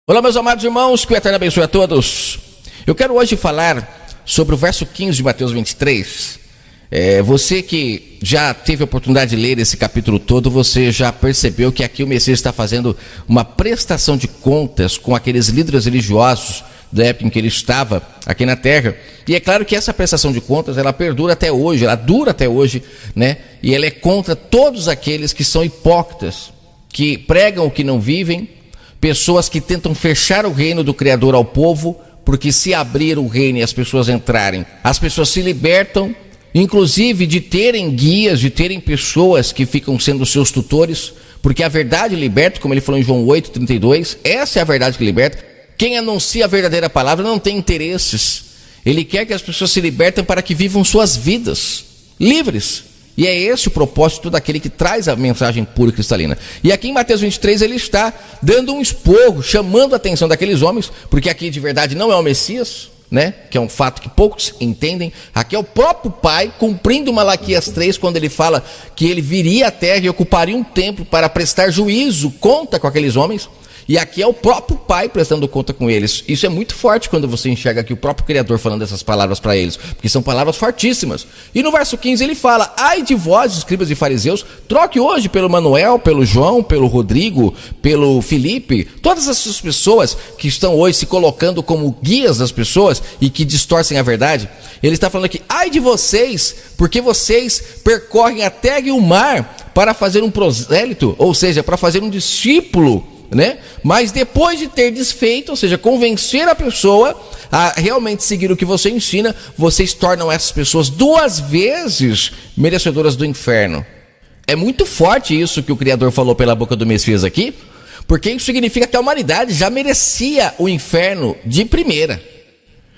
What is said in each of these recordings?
Olá, meus amados irmãos, que o Eterno abençoe a todos. Eu quero hoje falar sobre o verso 15 de Mateus 23. Você que já teve a oportunidade de ler esse capítulo todo, você já percebeu que aqui o Messias está fazendo uma prestação de contas com aqueles líderes religiosos da época em que ele estava aqui na terra. E é claro que essa prestação de contas, ela perdura até hoje, ela dura até hoje, né? E ela é contra todos aqueles que são hipócritas, que pregam o que não vivem, pessoas que tentam fechar o reino do Criador ao povo, porque se abrir o reino e as pessoas entrarem, as pessoas se libertam, inclusive de terem guias, de terem pessoas que ficam sendo seus tutores, porque a verdade liberta, como ele falou em João 8:32, essa é a verdade que liberta. Quem anuncia a verdadeira palavra não tem interesses, ele quer que as pessoas se libertem para que vivam suas vidas livres. E é esse o propósito daquele que traz a mensagem pura e cristalina. E aqui em Mateus 23 ele está dando um esporro, chamando a atenção daqueles homens, porque aqui de verdade não é o Messias, né? Que é um fato que poucos entendem. Aqui é o próprio Pai cumprindo Malaquias 3, quando ele fala que ele viria à terra e ocuparia um templo para prestar juízo, conta com aqueles homens. E aqui é o próprio Pai prestando conta com eles. Isso é muito forte quando você enxerga aqui o próprio Criador falando essas palavras para eles, porque são palavras fortíssimas. E no verso 15 ele fala: ai de vós, escribas e fariseus, troque hoje pelo Manuel, pelo João, pelo Rodrigo, pelo Felipe, todas essas pessoas que estão hoje se colocando como guias das pessoas e que distorcem a verdade. Ele está falando aqui: ai de vocês, porque vocês percorrem a terra e o mar para fazer um prosélito, ou seja, para fazer um discípulo, né? Mas depois de ter desfeito, ou seja, convencer a pessoa a realmente seguir o que você ensina, vocês tornam essas pessoas 2 vezes merecedoras do inferno. É muito forte isso que o Criador falou pela boca do Messias aqui, porque isso significa que a humanidade já merecia o inferno de primeira.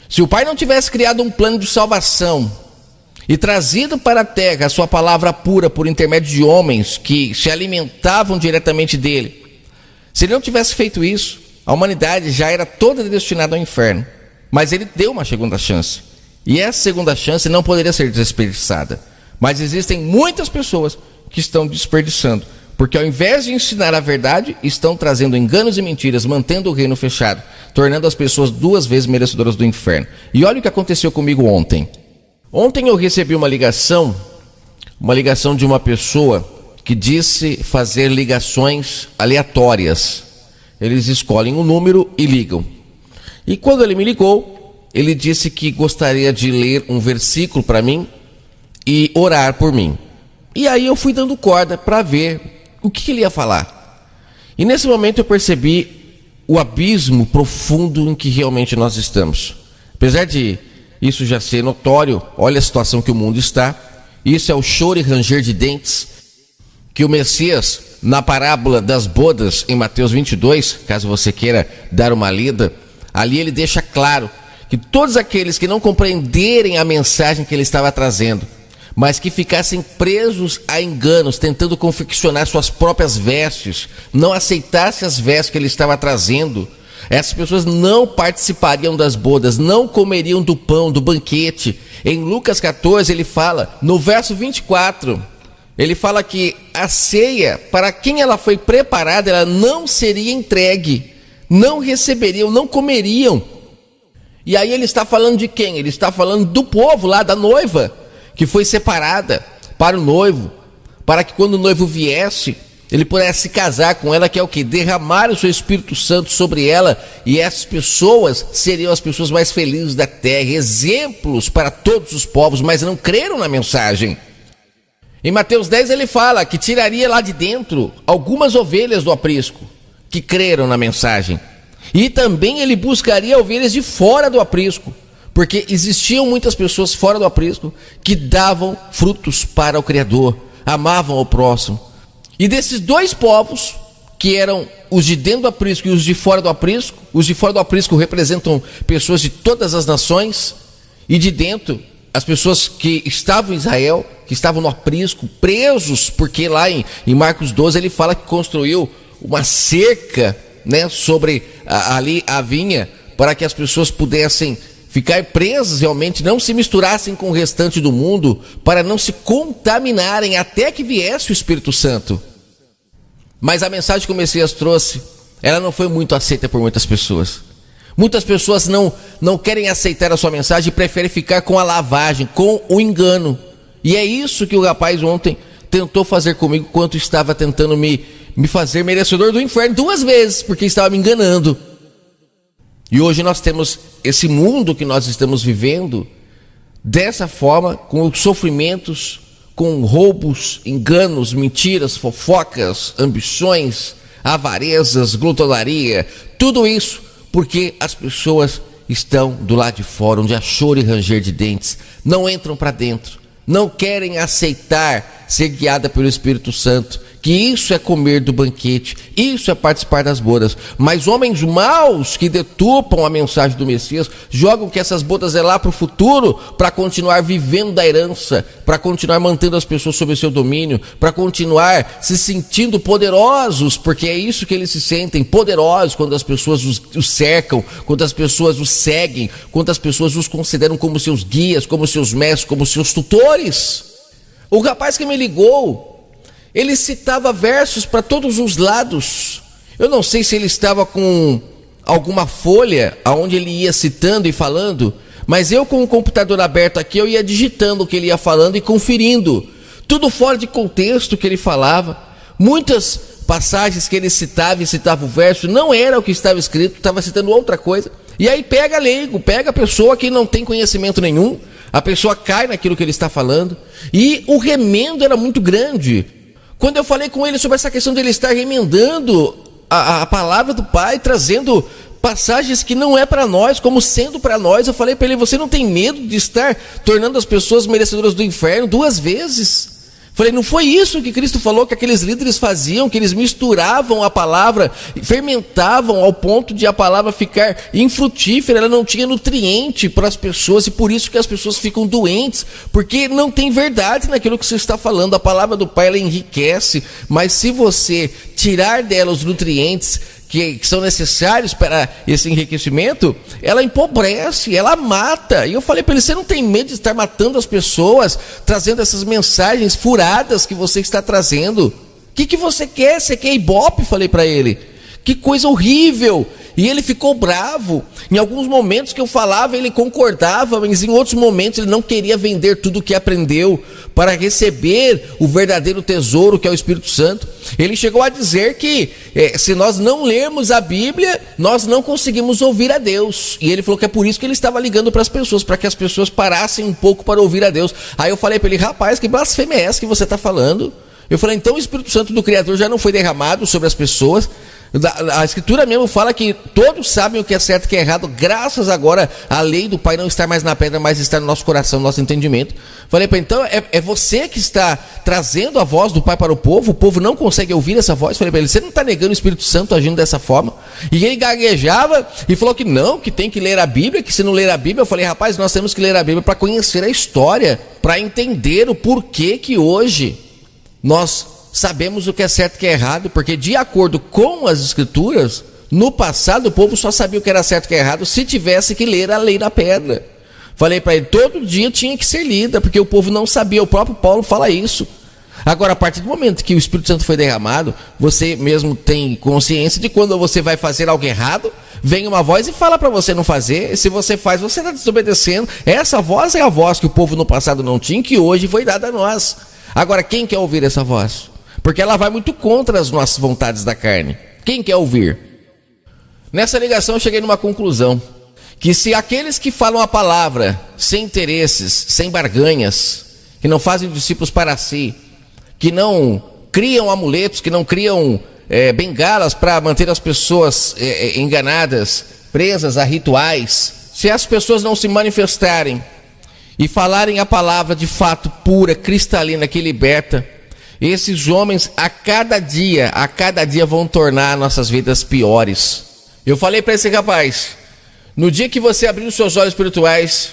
Se o Pai não tivesse criado um plano de salvação e trazido para a terra a sua palavra pura por intermédio de homens que se alimentavam diretamente dele, se ele não tivesse feito isso, a humanidade já era toda destinada ao inferno. Mas ele deu uma segunda chance. E essa segunda chance não poderia ser desperdiçada. Mas existem muitas pessoas que estão desperdiçando, porque ao invés de ensinar a verdade, estão trazendo enganos e mentiras, mantendo o reino fechado, tornando as pessoas 2 vezes merecedoras do inferno. E olha o que aconteceu comigo ontem. Ontem eu recebi uma ligação de uma pessoa que disse fazer ligações aleatórias. Eles escolhem um número e ligam. E quando ele me ligou, ele disse que gostaria de ler um versículo para mim e orar por mim. E aí eu fui dando corda para ver o que ele ia falar. E nesse momento eu percebi o abismo profundo em que realmente nós estamos. Apesar de isso já ser notório, olha a situação que o mundo está. Isso é o choro e ranger de dentes que o Messias, na parábola das bodas, em Mateus 22, caso você queira dar uma lida, ali ele deixa claro que todos aqueles que não compreenderem a mensagem que ele estava trazendo, mas que ficassem presos a enganos, tentando confeccionar suas próprias vestes, não aceitassem as vestes que ele estava trazendo, essas pessoas não participariam das bodas, não comeriam do pão, do banquete. Em Lucas 14 ele fala, no verso 24... ele fala que a ceia, para quem ela foi preparada, ela não seria entregue, não receberiam, não comeriam. E aí ele está falando de quem? Ele está falando do povo lá, da noiva, que foi separada para o noivo, para que quando o noivo viesse, ele pudesse casar com ela, que é o que? Derramar o seu Espírito Santo sobre ela, e essas pessoas seriam as pessoas mais felizes da terra, exemplos para todos os povos, mas não creram na mensagem. Em Mateus 10 ele fala que tiraria lá de dentro algumas ovelhas do aprisco, que creram na mensagem. E também ele buscaria ovelhas de fora do aprisco, porque existiam muitas pessoas fora do aprisco que davam frutos para o Criador, amavam ao próximo. E desses 2 povos, que eram os de dentro do aprisco e os de fora do aprisco, os de fora do aprisco representam pessoas de todas as nações, e de dentro as pessoas que estavam em Israel, que estavam no aprisco, presos, porque lá em Marcos 12 ele fala que construiu uma cerca, né, sobre ali a vinha, para que as pessoas pudessem ficar presas realmente, não se misturassem com o restante do mundo, para não se contaminarem até que viesse o Espírito Santo. Mas a mensagem que o Messias trouxe ela não foi muito aceita por muitas pessoas. Muitas pessoas não querem aceitar a sua mensagem e preferem ficar com a lavagem, com o engano. E é isso que o rapaz ontem tentou fazer comigo, quando estava tentando me fazer merecedor do inferno 2 vezes, porque estava me enganando. E hoje nós temos esse mundo que nós estamos vivendo dessa forma, com sofrimentos, com roubos, enganos, mentiras, fofocas, ambições, avarezas, glutonaria, tudo isso porque as pessoas estão do lado de fora, onde há choro e ranger de dentes, não entram para dentro, não querem aceitar ser guiada pelo Espírito Santo, que isso é comer do banquete, isso é participar das bodas. Mas homens maus que deturpam a mensagem do Messias, jogam que essas bodas é lá para o futuro, para continuar vivendo da herança, para continuar mantendo as pessoas sob o seu domínio, para continuar se sentindo poderosos, porque é isso que eles se sentem, poderosos, quando as pessoas os cercam, quando as pessoas os seguem, quando as pessoas os consideram como seus guias, como seus mestres, como seus tutores. O rapaz que me ligou, ele citava versos para todos os lados. Eu não sei se ele estava com alguma folha aonde ele ia citando e falando, mas eu, com o computador aberto aqui, eu ia digitando o que ele ia falando e conferindo. Tudo fora de contexto que ele falava. Muitas passagens que ele citava e citava o verso não era o que estava escrito, estava citando outra coisa. E aí pega leigo, pega a pessoa que não tem conhecimento nenhum, a pessoa cai naquilo que ele está falando, e o remendo era muito grande. Quando eu falei com ele sobre essa questão dele estar remendando a palavra do Pai, trazendo passagens que não é para nós, como sendo para nós, eu falei para ele: você não tem medo de estar tornando as pessoas merecedoras do inferno 2 vezes? Falei, não foi isso que Cristo falou que aqueles líderes faziam, que eles misturavam a palavra, fermentavam ao ponto de a palavra ficar infrutífera, ela não tinha nutriente para as pessoas, e por isso que as pessoas ficam doentes, porque não tem verdade naquilo que você está falando. A palavra do Pai, ela enriquece, mas se você tirar dela os nutrientes que são necessários para esse enriquecimento, ela empobrece, ela mata. E eu falei para ele: você não tem medo de estar matando as pessoas, trazendo essas mensagens furadas que você está trazendo? O que você quer? Você quer ibope? Falei para ele. Que coisa horrível. E ele ficou bravo. Em alguns momentos que eu falava, ele concordava, mas em outros momentos ele não queria vender tudo o que aprendeu para receber o verdadeiro tesouro, que é o Espírito Santo. Ele chegou a dizer que se nós não lermos a Bíblia, nós não conseguimos ouvir a Deus. E ele falou que é por isso que ele estava ligando para as pessoas, para que as pessoas parassem um pouco para ouvir a Deus. Aí eu falei para ele: rapaz, que blasfêmia é essa que você está falando? Eu falei: então o Espírito Santo do Criador já não foi derramado sobre as pessoas? A Escritura mesmo fala que todos sabem o que é certo e o que é errado, graças agora à lei do Pai não estar mais na pedra, mas estar no nosso coração, no nosso entendimento. Falei para ele: então é você que está trazendo a voz do Pai para o povo não consegue ouvir essa voz. Falei para ele: você não está negando o Espírito Santo agindo dessa forma? E ele gaguejava e falou que não, que tem que ler a Bíblia, que se não ler a Bíblia. Eu falei: rapaz, nós temos que ler a Bíblia para conhecer a história, para entender o porquê que hoje nós sabemos o que é certo e o que é errado, porque de acordo com as Escrituras, no passado o povo só sabia o que era certo e o que é errado se tivesse que ler a lei da pedra. Falei para ele: todo dia tinha que ser lida, porque o povo não sabia, o próprio Paulo fala isso. Agora, a partir do momento que o Espírito Santo foi derramado, você mesmo tem consciência de quando você vai fazer algo errado, vem uma voz e fala para você não fazer. Se você faz, você está desobedecendo. Essa voz é a voz que o povo no passado não tinha, que hoje foi dada a nós. Agora, quem quer ouvir essa voz? Porque ela vai muito contra as nossas vontades da carne. Quem quer ouvir? Nessa ligação eu cheguei numa conclusão: que se aqueles que falam a palavra sem interesses, sem barganhas, que não fazem discípulos para si, que não criam amuletos, que não criam bengalas para manter as pessoas enganadas, presas a rituais, se as pessoas não se manifestarem e falarem a palavra de fato pura, cristalina, que liberta, esses homens a cada dia vão tornar nossas vidas piores. Eu falei para esse rapaz: no dia que você abrir os seus olhos espirituais,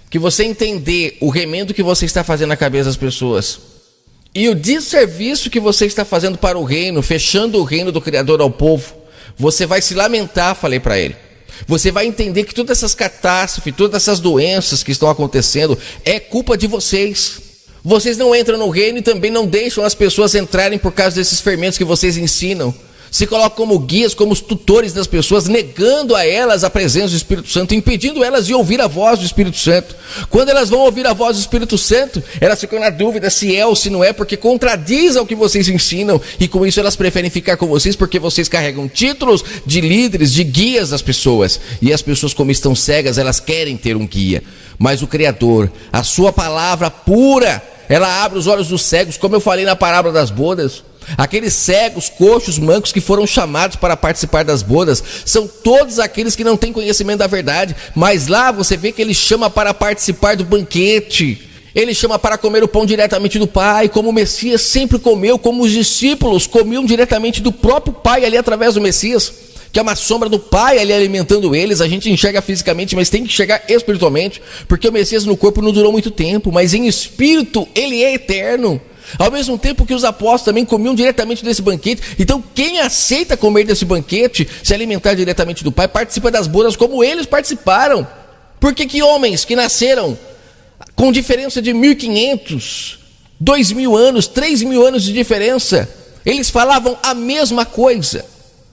que você entender o remendo que você está fazendo na cabeça das pessoas e o desserviço que você está fazendo para o reino, fechando o reino do Criador ao povo, você vai se lamentar. Falei para ele: você vai entender que todas essas catástrofes, todas essas doenças que estão acontecendo é culpa de vocês. Vocês não entram no reino e também não deixam as pessoas entrarem por causa desses fermentos que vocês ensinam. se colocam como guias, como os tutores das pessoas, negando a elas a presença do Espírito Santo, impedindo elas de ouvir a voz do Espírito Santo. Quando elas vão ouvir a voz do Espírito Santo, elas ficam na dúvida se é ou se não é, porque contradiz ao que vocês ensinam, e com isso elas preferem ficar com vocês, porque vocês carregam títulos de líderes, de guias das pessoas, e as pessoas, como estão cegas, elas querem ter um guia. Mas o Criador, a sua palavra pura, ela abre os olhos dos cegos, como eu falei na parábola das bodas. Aqueles cegos, coxos, mancos que foram chamados para participar das bodas, são todos aqueles que não têm conhecimento da verdade, mas lá você vê que ele chama para participar do banquete, ele chama para comer o pão diretamente do Pai, como o Messias sempre comeu, como os discípulos comiam diretamente do próprio Pai ali através do Messias, que é uma sombra do Pai ali alimentando eles. A gente enxerga fisicamente, mas tem que enxergar espiritualmente, porque o Messias no corpo não durou muito tempo, mas em espírito ele é eterno. Ao mesmo tempo que os apóstolos também comiam diretamente desse banquete. Então quem aceita comer desse banquete, se alimentar diretamente do Pai, participa das bodas como eles participaram. Por que homens que nasceram com diferença de 1.500, 2.000 anos, 3.000 anos de diferença, eles falavam a mesma coisa?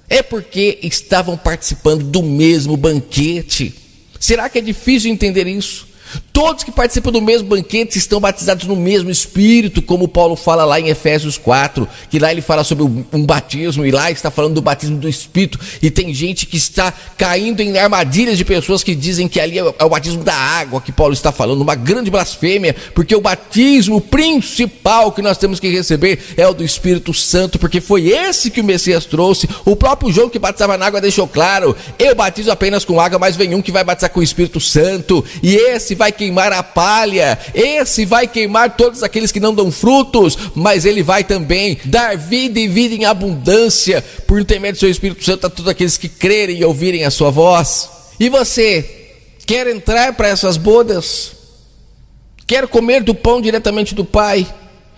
É porque estavam participando do mesmo banquete. Será que é difícil entender isso? Todos que participam do mesmo banquete estão batizados no mesmo Espírito, como Paulo fala lá em Efésios 4, que lá ele fala sobre um batismo, e lá está falando do batismo do Espírito, e tem gente que está caindo em armadilhas de pessoas que dizem que ali é o batismo da água que Paulo está falando, uma grande blasfêmia, porque o batismo principal que nós temos que receber é o do Espírito Santo, porque foi esse que o Messias trouxe. O próprio João, que batizava na água, deixou claro: eu batizo apenas com água, mas vem um que vai batizar com o Espírito Santo, e esse vai queimar a palha, esse vai queimar todos aqueles que não dão frutos, mas ele vai também dar vida e vida em abundância, por intermédio do seu Espírito Santo, a todos aqueles que crerem e ouvirem a sua voz. E você quer entrar para essas bodas? Quer comer do pão diretamente do Pai?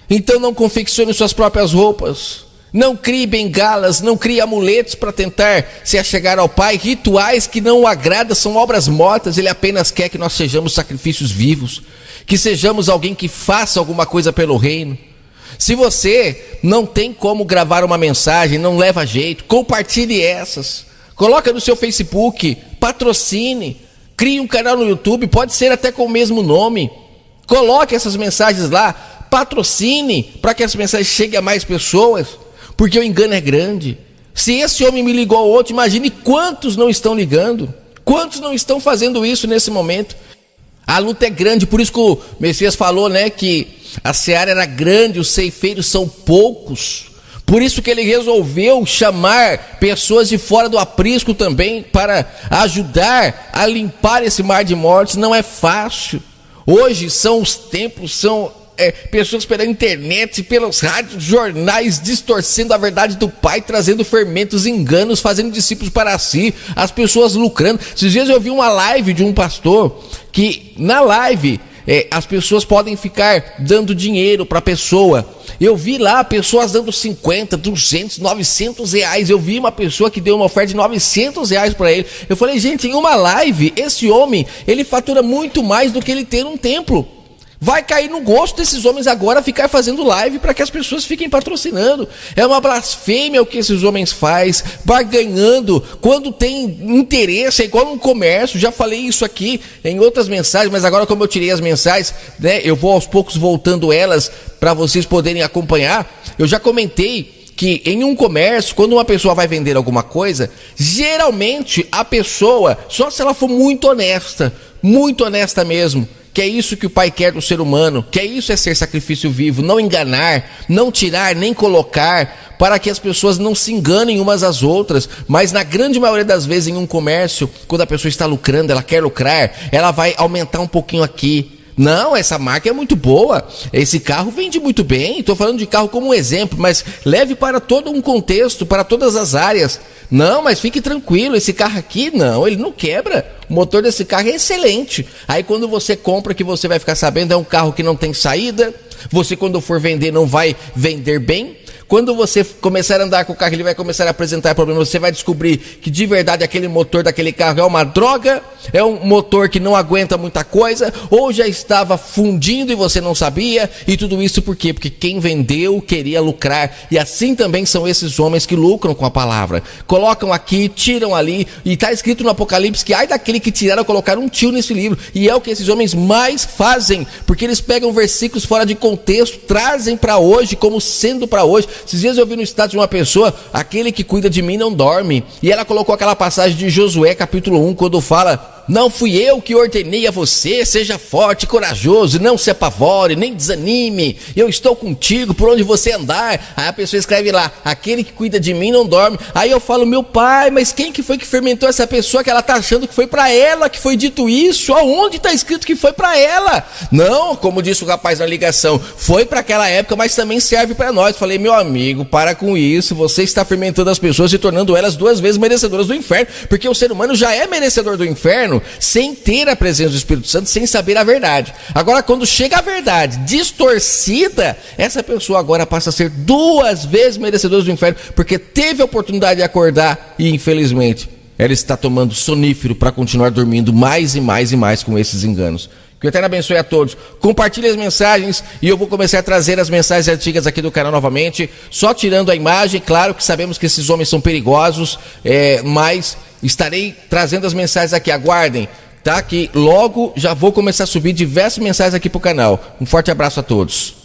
Então não confeccione suas próprias roupas, não crie bengalas, não crie amuletos para tentar se achegar ao Pai. Rituais que não o agradam são obras mortas. Ele apenas quer que nós sejamos sacrifícios vivos, que sejamos alguém que faça alguma coisa pelo reino. Se você não tem como gravar uma mensagem, não leva jeito, compartilhe essas, coloca no seu Facebook, patrocine, crie um canal no YouTube, pode ser até com o mesmo nome, coloque essas mensagens lá, patrocine para que as mensagens cheguem a mais pessoas, porque o engano é grande. Se esse homem me ligou ao outro, imagine quantos não estão ligando, quantos não estão fazendo isso nesse momento. A luta é grande, por isso que o Messias falou, né, que a seara era grande, os ceifeiros são poucos. Por isso que ele resolveu chamar pessoas de fora do aprisco também, para ajudar a limpar esse mar de mortes. Não é fácil. Hoje são os templos, são pessoas pela internet, pelos rádios, jornais, distorcendo a verdade do Pai, trazendo fermentos, enganos, fazendo discípulos para si, as pessoas lucrando. Esses dias eu vi uma live de um pastor, que na live as pessoas podem ficar dando dinheiro para a pessoa. Eu vi lá pessoas dando 50, 200, 900 reais. Eu vi uma pessoa que deu uma oferta de 900 reais para ele. Eu falei, gente, em uma live, esse homem, ele fatura muito mais do que ele ter um templo. Vai cair no gosto desses homens agora ficar fazendo live para que as pessoas fiquem patrocinando. É uma blasfêmia o que esses homens fazem, barganhando quando tem interesse, é igual um comércio. Já falei isso aqui em outras mensagens, mas agora, como eu tirei as mensagens, né, eu vou aos poucos voltando elas para vocês poderem acompanhar. Eu já comentei que em um comércio, quando uma pessoa vai vender alguma coisa, geralmente a pessoa, só se ela for muito honesta mesmo, que é isso que o Pai quer do ser humano, que é isso, é ser sacrifício vivo, não enganar, não tirar, nem colocar, para que as pessoas não se enganem umas às outras. Mas na grande maioria das vezes em um comércio, quando a pessoa está lucrando, ela quer lucrar, ela vai aumentar um pouquinho aqui. Não, essa marca é muito boa, esse carro vende muito bem. Estou falando de carro como um exemplo, mas leve para todo um contexto, para todas as áreas. Não, mas fique tranquilo, esse carro aqui, não, ele não quebra. O motor desse carro é excelente. Aí quando você compra, que você vai ficar sabendo, é um carro que não tem saída. Você, quando for vender, não vai vender bem. Quando você começar a andar com o carro, ele vai começar a apresentar problemas, você vai descobrir que de verdade aquele motor daquele carro é uma droga, é um motor que não aguenta muita coisa, ou já estava fundindo e você não sabia, e tudo isso por quê? Porque quem vendeu queria lucrar, e assim também são esses homens que lucram com a palavra. Colocam aqui, tiram ali, e está escrito no Apocalipse que ai daquele que tiraram, colocaram um tio nesse livro, e é o que esses homens mais fazem, porque eles pegam versículos fora de contexto, trazem para hoje como sendo para hoje. Esses dias eu vi no status de uma pessoa, aquele que cuida de mim não dorme, e ela colocou aquela passagem de Josué capítulo 1, quando fala: não fui eu que ordenei a você, seja forte e corajoso, não se apavore, nem desanime, eu estou contigo por onde você andar. Aí a pessoa escreve lá: aquele que cuida de mim não dorme. Aí eu falo: meu pai, mas quem que foi que fermentou essa pessoa que ela está achando que foi para ela que foi dito isso? Aonde está escrito que foi para ela? Não, como disse o rapaz na ligação, foi para aquela época, mas também serve para nós. Falei: meu amigo, para com isso, você está fermentando as pessoas e tornando elas 2 vezes merecedoras do inferno, porque o ser humano já é merecedor do inferno sem ter a presença do Espírito Santo, sem saber a verdade. Agora, quando chega a verdade distorcida, essa pessoa agora passa a ser 2 vezes merecedora do inferno, porque teve a oportunidade de acordar e infelizmente ela está tomando sonífero para continuar dormindo mais e mais e mais com esses enganos. Que o Eterno abençoe a todos. Compartilhe as mensagens e eu vou começar a trazer as mensagens antigas aqui do canal novamente, só tirando a imagem. Claro que sabemos que esses homens são perigosos, mas estarei trazendo as mensagens aqui. Aguardem, tá? Que logo já vou começar a subir diversas mensagens aqui pro canal. Um forte abraço a todos.